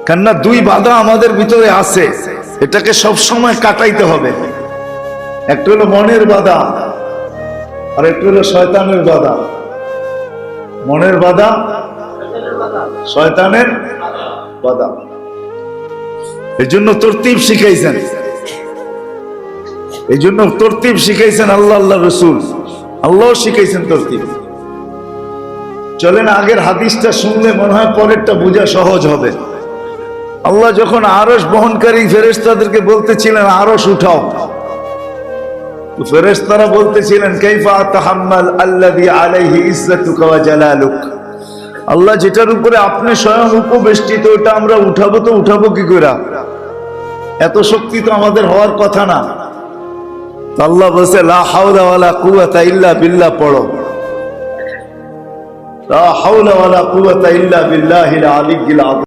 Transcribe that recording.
কেননা দুই বাধা আমাদের ভিতরে আছে, এটাকে সব সময় কাটাইতে হবে। একটা হলো মনের বাধা, আর একটা হলো শয়তানের বাধা। মনের বাধা, শয়তানের বাধা। এই জন্য তরতিব শিখাইছেন, এই জন্য তরতিব শিখাইছেন আল্লাহ, আল্লাহ রসুল, আল্লাহ শিখাইছেন তরতিব। চলেন আগের হাদিসটা শুনলে মনে হয় পরেরটা বোঝা সহজ হবে। আল্লাহ যখন আরশ বহনকারী ফেরেশতাদেরকে বলতেছিলেন আরশ উঠাও, তো ফেরেশতারা বলতেছিলেন কাইফা আতাহাম্মাল আল্লাযী আলাইহি ইজ্জাতুকা ওয়া জালালুক, আল্লাহ যেটার উপরে আপনি স্বয়ং উপবেষ্টিত ওটা আমরা উঠাবো, তো উঠাবো কি করে? এত শক্তি তো আমাদের হওয়ার কথা না। তো আল্লাহ বলছে লা হাওলা ওয়ালা কুওয়াতা ইল্লা বিল্লাহ, পড়ো লা হাওলা ওয়ালা কুওয়াতা ইল্লা বিল্লাহিল আলিয়্যিল আযীম।